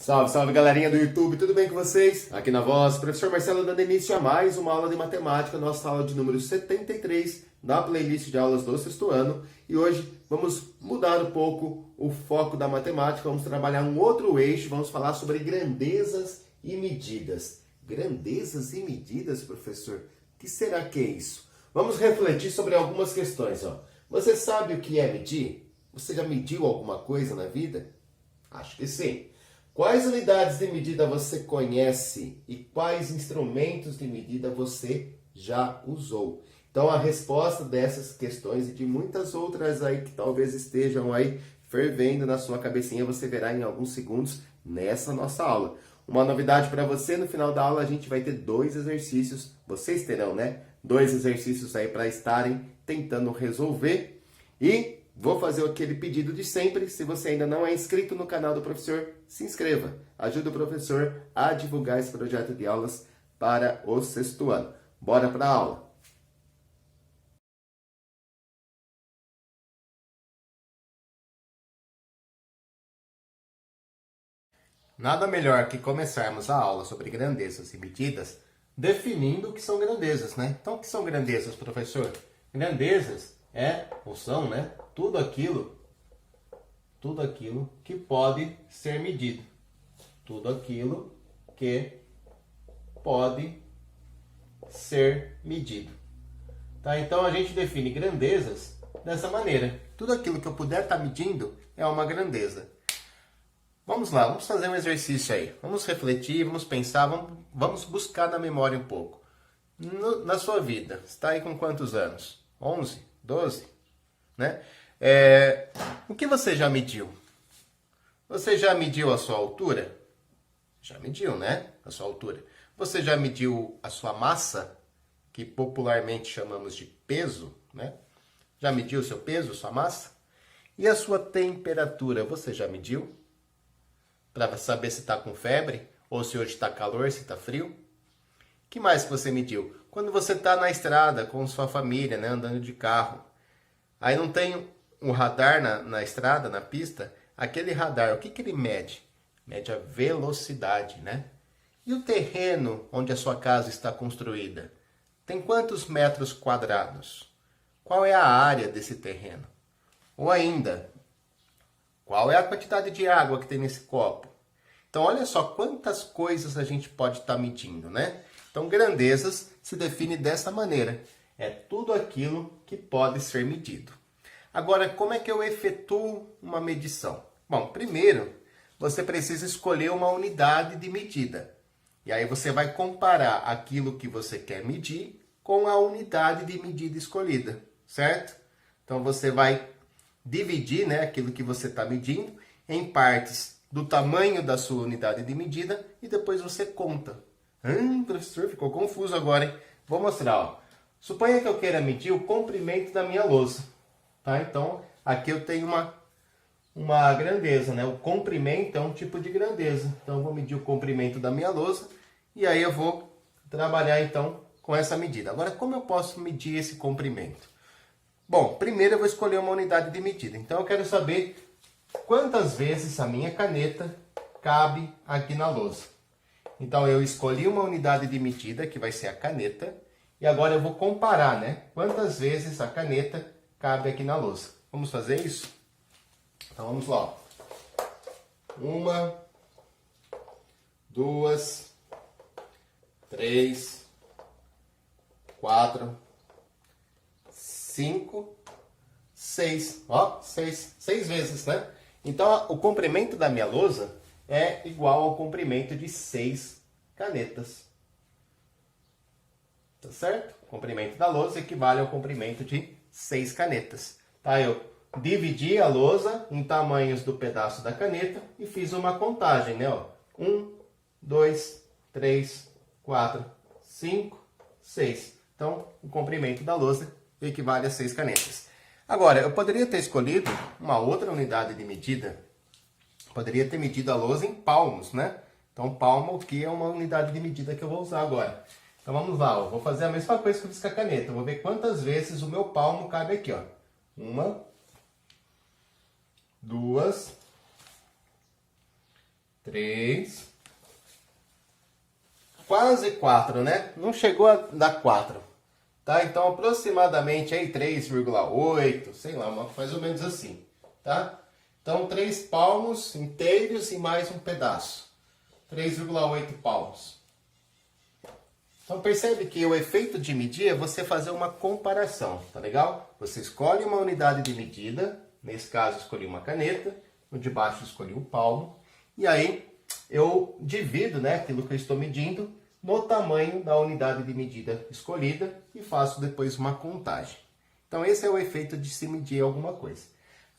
Salve, salve galerinha do YouTube, tudo bem com vocês? Aqui na voz, professor Marcelo dando início a mais uma aula de matemática, nossa aula de número 73 da playlist de aulas do sexto ano. E hoje vamos mudar um pouco o foco da matemática, vamos trabalhar um outro eixo, vamos falar sobre grandezas e medidas. Grandezas e medidas, professor? O que será que é isso? Vamos refletir sobre algumas questões. Você sabe o que é medir? Você já mediu alguma coisa na vida? Acho que sim. Quais unidades de medida você conhece e quais instrumentos de medida você já usou? Então, a resposta dessas questões e de muitas outras aí que talvez estejam aí fervendo na sua cabecinha, você verá em alguns segundos nessa nossa aula. Uma novidade para você, no final da aula a gente vai ter 2 exercícios, vocês terão, né? 2 exercícios aí para estarem tentando resolver e vou fazer aquele pedido de sempre, se você ainda não é inscrito no canal do professor, se inscreva. Ajude o professor a divulgar esse projeto de aulas para o sexto ano. Bora para a aula! Nada melhor que começarmos a aula sobre grandezas e medidas definindo o que são grandezas, né? Então, o que são grandezas, professor? Grandezas ou são, né? Tudo aquilo que pode ser medido. Tudo aquilo que pode ser medido. Tá? Então a gente define grandezas dessa maneira. Tudo aquilo que eu puder estar medindo é uma grandeza. Vamos lá, vamos fazer um exercício aí. Vamos refletir, vamos pensar, vamos buscar na memória um pouco. Na sua vida, você está aí com quantos anos? 11? 12? Né? O que você já mediu? Você já mediu a sua altura? Já mediu, né? A sua altura. Você já mediu a sua massa, que popularmente chamamos de peso, né? Já mediu o seu peso, sua massa? E a sua temperatura, você já mediu? Para saber se está com febre, ou se hoje está calor, se está frio? O que mais que você mediu? Quando você está na estrada com sua família, né, andando de carro, aí não tem um radar na estrada, na pista, aquele radar, o que ele mede? Mede a velocidade, né? E o terreno onde a sua casa está construída? Tem quantos metros quadrados? Qual é a área desse terreno? Ou ainda, qual é a quantidade de água que tem nesse copo? Então, olha só quantas coisas a gente pode estar medindo, né? Então, grandezas se define dessa maneira. É tudo aquilo que pode ser medido. Agora, como é que eu efetuo uma medição? Bom, primeiro, você precisa escolher uma unidade de medida. E aí você vai comparar aquilo que você quer medir com a unidade de medida escolhida, certo? Então, você vai dividir, né, aquilo que você está medindo em partes do tamanho da sua unidade de medida e depois você conta. Professor, ficou confuso agora, hein? Vou mostrar. Suponha que eu queira medir o comprimento da minha louça. Tá? Então, aqui eu tenho uma grandeza, né? O comprimento é um tipo de grandeza. Então, eu vou medir o comprimento da minha louça e aí eu vou trabalhar, então, com essa medida. Agora, como eu posso medir esse comprimento? Bom, primeiro eu vou escolher uma unidade de medida. Então, eu quero saber quantas vezes a minha caneta cabe aqui na louça. Então, eu escolhi uma unidade de medida, que vai ser a caneta, e agora eu vou comparar, né? Quantas vezes a caneta cabe aqui na louça. Vamos fazer isso? Então, vamos lá. 1, 2, 3, 4, 5, 6. Ó, 6 vezes, né? Então, o comprimento da minha lousa é igual ao comprimento de 6 canetas. Tá certo? O comprimento da lousa equivale ao comprimento de 6 canetas. Tá? Eu dividi a lousa em tamanhos do pedaço da caneta e fiz uma contagem, né? 1, 2, 3, 4, 5, 6. Então, o comprimento da lousa equivale a 6 canetas. Agora, eu poderia ter escolhido uma outra unidade de medida. Poderia ter medido a lousa em palmos, né? Então, palmo aqui é uma unidade de medida que eu vou usar agora. Então, vamos lá. Vou fazer a mesma coisa que eu fiz com a caneta. Eu vou ver quantas vezes o meu palmo cabe aqui. 1, 2, 3, quase 4, né? Não chegou a dar 4, tá? Então, aproximadamente aí 3,8, sei lá, mais ou menos assim, tá? Então, 3 palmos inteiros e mais um pedaço. 3,8 palmos. Então, percebe que o efeito de medir é você fazer uma comparação, tá legal? Você escolhe uma unidade de medida, nesse caso escolhi uma caneta, no de baixo escolhi um palmo, e aí eu divido, né, aquilo que eu estou medindo no tamanho da unidade de medida escolhida e faço depois uma contagem. Então, esse é o efeito de se medir alguma coisa.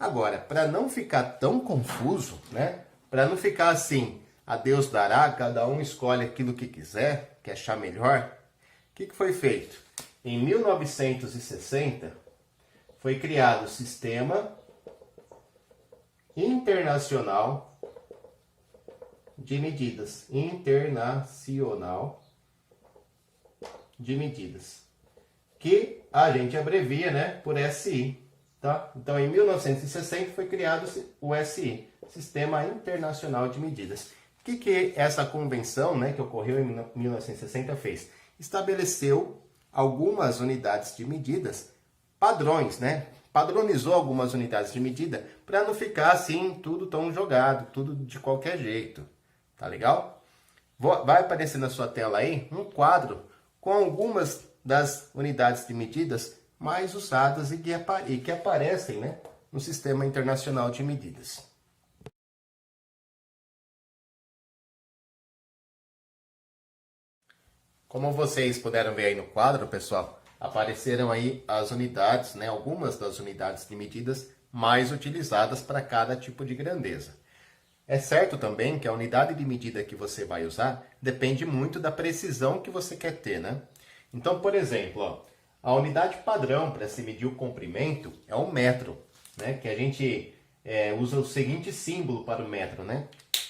Agora, para não ficar tão confuso, né, para não ficar assim, a Deus dará, cada um escolhe aquilo que quiser, que achar melhor, o que foi feito? Em 1960, foi criado o Sistema Internacional de Medidas. Internacional de Medidas. Que a gente abrevia, né, por SI. Tá? Então, em 1960 foi criado o SI, Sistema Internacional de Medidas. O que essa convenção, né, que ocorreu em 1960 fez? Estabeleceu algumas unidades de medidas, padrões, né? Padronizou algumas unidades de medida para não ficar assim, tudo tão jogado, tudo de qualquer jeito. Tá legal? Vai aparecer na sua tela aí um quadro com algumas das unidades de medidas mais usadas e que aparecem, né, no Sistema Internacional de Medidas. Como vocês puderam ver aí no quadro, pessoal, apareceram aí as unidades, né, algumas das unidades de medidas mais utilizadas para cada tipo de grandeza. É certo também que a unidade de medida que você vai usar depende muito da precisão que você quer ter, né? Então, por exemplo, ó, a unidade padrão para se medir o comprimento é o metro, né? Que a gente usa o seguinte símbolo para o metro, né?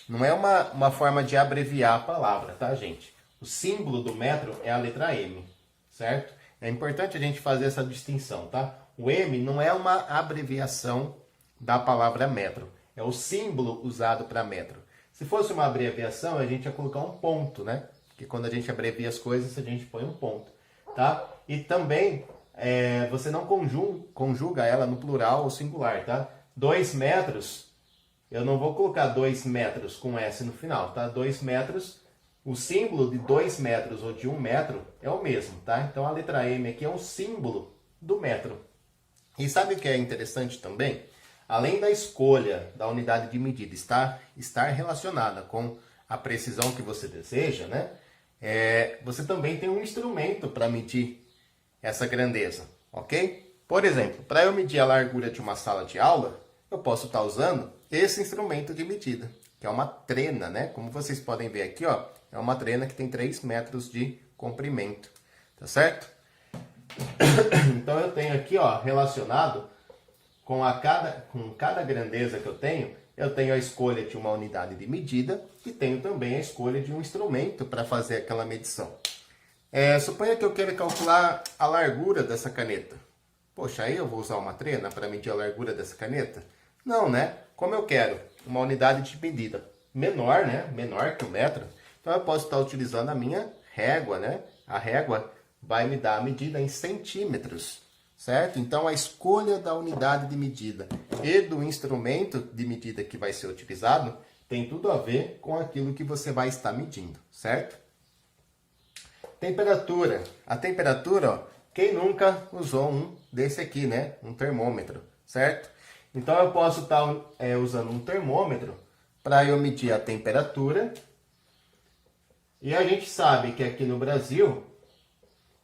Não é uma forma de abreviar a palavra, tá, gente? O símbolo do metro é a letra M, certo? É importante a gente fazer essa distinção, tá? O M não é uma abreviação da palavra metro, é o símbolo usado para metro. Se fosse uma abreviação, a gente ia colocar um ponto, né? Porque quando a gente abrevia as coisas, a gente põe um ponto, tá? E também, você não conjuga ela no plural ou singular, tá? 2 metros, eu não vou colocar 2 metros com S no final, tá? 2 metros, o símbolo de 2 metros ou de 1 metro é o mesmo, tá? Então, a letra M aqui é um símbolo do metro. E sabe o que é interessante também? Além da escolha da unidade de medida estar relacionada com a precisão que você deseja, né? Você também tem um instrumento para medir essa grandeza, ok? Por exemplo, para eu medir a largura de uma sala de aula, eu posso estar usando esse instrumento de medida, que é uma trena, né? Como vocês podem ver aqui, ó, é uma trena que tem 3 metros de comprimento, tá certo? Então eu tenho aqui, ó, relacionado com cada grandeza que eu tenho a escolha de uma unidade de medida e tenho também a escolha de um instrumento para fazer aquela medição. Suponha que eu queira calcular a largura dessa caneta. Poxa, aí eu vou usar uma trena para medir a largura dessa caneta? Não, né? Como eu quero uma unidade de medida menor, né? Menor que o metro, então eu posso estar utilizando a minha régua, né? A régua vai me dar a medida em centímetros, certo? Então, a escolha da unidade de medida e do instrumento de medida que vai ser utilizado tem tudo a ver com aquilo que você vai estar medindo, certo? Temperatura. A temperatura, ó, quem nunca usou um desse aqui, né? Um termômetro, certo? Então, eu posso estar usando um termômetro para eu medir a temperatura. E a gente sabe que aqui no Brasil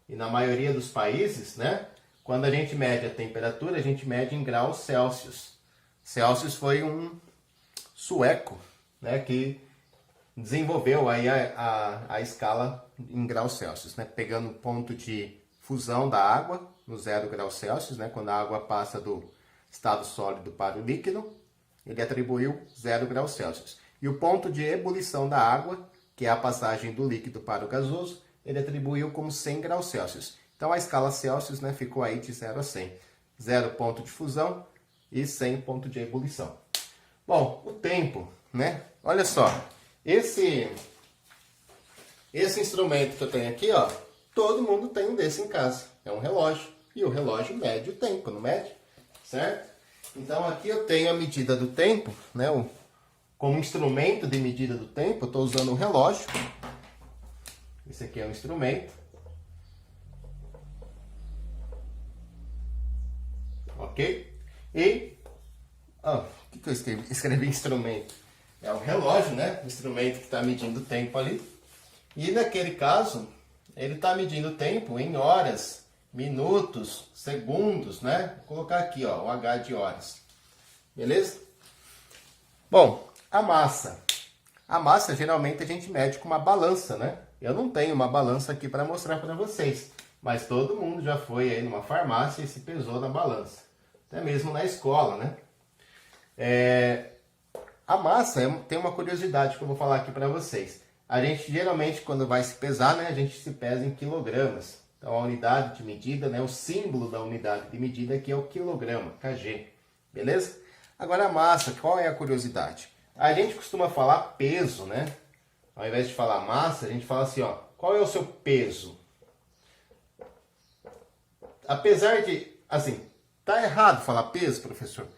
e na maioria dos países, né? Quando a gente mede a temperatura, a gente mede em graus Celsius. Celsius foi um sueco, né, que desenvolveu aí a escala em graus Celsius, né, pegando o ponto de fusão da água no 0 graus Celsius, né, quando a água passa do estado sólido para o líquido, ele atribuiu 0 graus Celsius. E o ponto de ebulição da água, que é a passagem do líquido para o gasoso, ele atribuiu como 100 graus Celsius. Então, a escala Celsius, né, ficou aí de 0 a 100. 0 ponto de fusão e 100 ponto de ebulição. Bom, o tempo, né? Olha só, Esse instrumento que eu tenho aqui, ó, todo mundo tem um desse em casa. É um relógio. E o relógio mede o tempo, não mede? Certo? Então aqui eu tenho a medida do tempo, né? Como instrumento de medida do tempo, eu estou usando um relógio. Esse aqui é um instrumento. Ok? E... o que eu escrevi? Escrevi instrumento. É um relógio, né? Um instrumento que está medindo o tempo ali. E naquele caso, ele está medindo o tempo em horas, minutos, segundos, né? Vou colocar aqui, ó, o H de horas. Beleza? Bom, a massa. A massa geralmente a gente mede com uma balança, né? Eu não tenho uma balança aqui para mostrar para vocês, mas todo mundo já foi aí numa farmácia e se pesou na balança. Até mesmo na escola, né? A massa tem uma curiosidade que eu vou falar aqui para vocês. A gente geralmente, quando vai se pesar, né, a gente se pesa em quilogramas. Então, a unidade de medida, né, o símbolo da unidade de medida aqui é o quilograma, kg. Beleza? Agora, a massa, qual é a curiosidade? A gente costuma falar peso, né? Ao invés de falar massa, a gente fala assim, ó, qual é o seu peso? Apesar de, assim, tá errado falar peso, professor?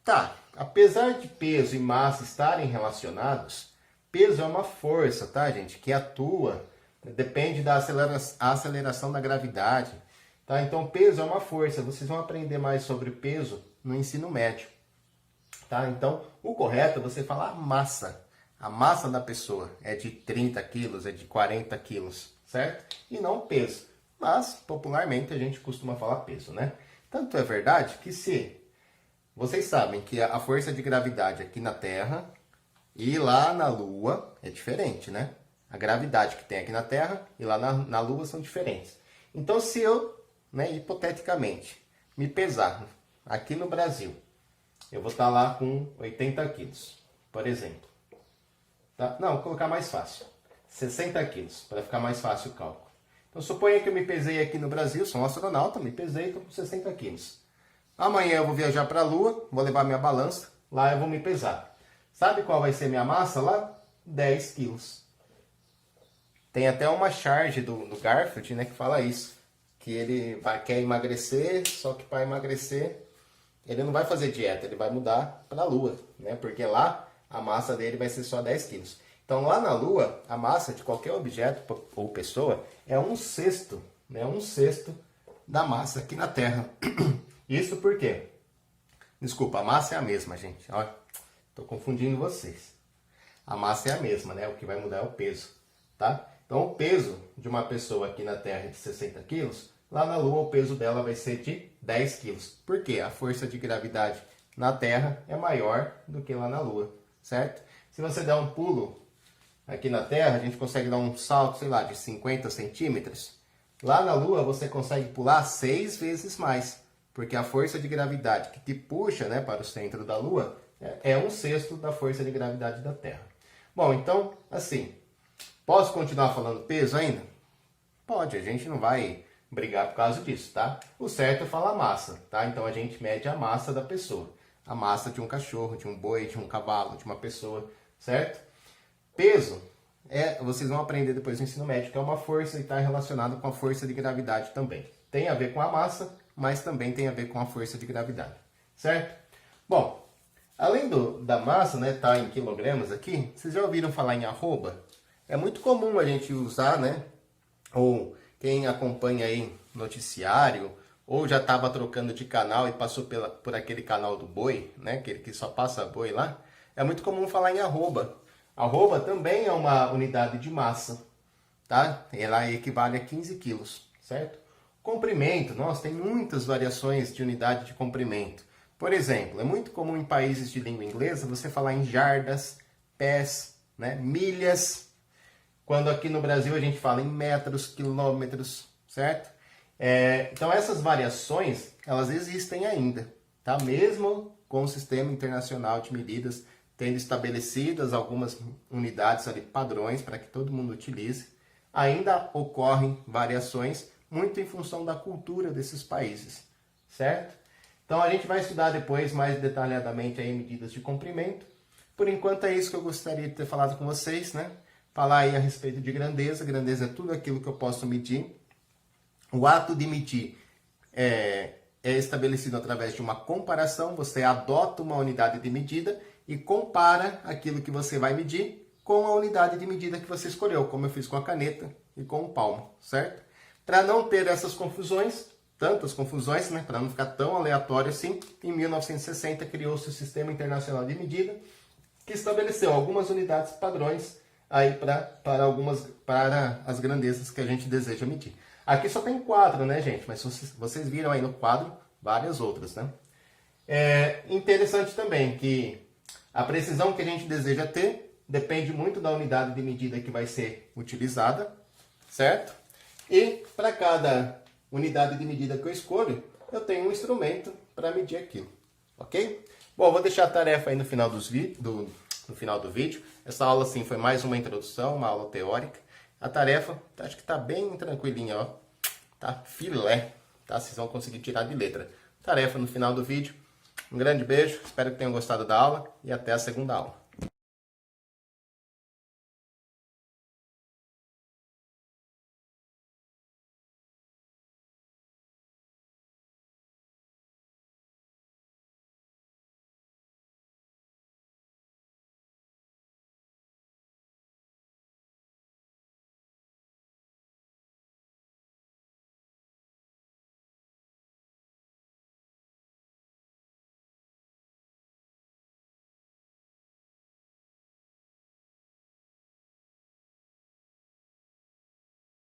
Tá. Apesar de peso e massa estarem relacionados, peso é uma força, tá, gente? Que atua, depende da aceleração da gravidade, tá? Então, peso é uma força. Vocês vão aprender mais sobre peso no ensino médio, tá? Então, o correto é você falar massa. A massa da pessoa é de 30 quilos, é de 40 quilos, certo? E não peso. Mas, popularmente, a gente costuma falar peso, né? Tanto é verdade que se... Vocês sabem que a força de gravidade aqui na Terra e lá na Lua é diferente, né? A gravidade que tem aqui na Terra e lá na Lua são diferentes. Então, se eu, né, hipoteticamente, me pesar aqui no Brasil, eu vou estar lá com 80 quilos, por exemplo. Tá? Não, vou colocar mais fácil. 60 quilos, para ficar mais fácil o cálculo. Então, suponha que eu me pesei aqui no Brasil, sou um astronauta, me pesei, estou com 60 quilos. Amanhã eu vou viajar para a Lua, vou levar minha balança, lá eu vou me pesar. Sabe qual vai ser minha massa lá? 10 quilos. Tem até uma charge do Garfield, né, que fala isso. Que ele quer emagrecer, só que para emagrecer ele não vai fazer dieta, ele vai mudar para a Lua, né? Porque lá a massa dele vai ser só 10 quilos. Então lá na Lua, a massa de qualquer objeto ou pessoa é 1/6, né? 1/6 da massa aqui na Terra. Isso por quê? Desculpa, a massa é a mesma, gente. Olha, tô confundindo vocês. A massa é a mesma, né? O que vai mudar é o peso, tá? Então, o peso de uma pessoa aqui na Terra é de 60 quilos, lá na Lua o peso dela vai ser de 10 quilos. Por quê? A força de gravidade na Terra é maior do que lá na Lua, certo? Se você der um pulo aqui na Terra, a gente consegue dar um salto, sei lá, de 50 centímetros. Lá na Lua você consegue pular 6 vezes mais, porque a força de gravidade que te puxa, né, para o centro da Lua é 1/6 da força de gravidade da Terra. Bom, então, assim, posso continuar falando peso ainda? Pode, a gente não vai brigar por causa disso, tá? O certo é falar massa, tá? Então a gente mede a massa da pessoa. A massa de um cachorro, de um boi, de um cavalo, de uma pessoa, certo? Peso, vocês vão aprender depois no ensino médio, que é uma força e está relacionado com a força de gravidade também. Tem a ver com a massa, mas também tem a ver com a força de gravidade, certo? Bom, além da massa, né, tá em quilogramas aqui, vocês já ouviram falar em arroba? É muito comum a gente usar, né, ou quem acompanha aí noticiário, ou já estava trocando de canal e passou por aquele canal do boi, né, aquele que só passa boi lá, é muito comum falar em arroba. Arroba também é uma unidade de massa, tá? Ela equivale a 15 quilos, certo? Comprimento, nossa, tem muitas variações de unidade de comprimento. Por exemplo, é muito comum em países de língua inglesa você falar em jardas, pés, né, milhas, quando aqui no Brasil a gente fala em metros, quilômetros, certo? Então essas variações, elas existem ainda, tá? Mesmo com o Sistema Internacional de Medidas tendo estabelecidas algumas unidades ali, padrões, para que todo mundo utilize, ainda ocorrem variações muito em função da cultura desses países, certo? Então a gente vai estudar depois mais detalhadamente aí medidas de comprimento. Por enquanto é isso que eu gostaria de ter falado com vocês, né? Falar aí a respeito de grandeza. Grandeza é tudo aquilo que eu posso medir. O ato de medir é estabelecido através de uma comparação. Você adota uma unidade de medida e compara aquilo que você vai medir com a unidade de medida que você escolheu, como eu fiz com a caneta e com o palmo, certo? Para não ter essas confusões, tantas confusões, né, para não ficar tão aleatório assim, em 1960 criou-se o Sistema Internacional de Medida, que estabeleceu algumas unidades padrões aí para as grandezas que a gente deseja medir. Aqui só tem 4, né, gente? Mas vocês viram aí no quadro várias outras, né? É interessante também que a precisão que a gente deseja ter depende muito da unidade de medida que vai ser utilizada, certo? E para cada unidade de medida que eu escolho, eu tenho um instrumento para medir aquilo, ok? Bom, vou deixar a tarefa aí no final, no final do vídeo. Essa aula, sim, foi mais uma introdução, uma aula teórica. A tarefa, acho que está bem tranquilinha, ó. Tá filé, tá? Vocês vão conseguir tirar de letra. Tarefa no final do vídeo. Um grande beijo, espero que tenham gostado da aula e até a segunda aula.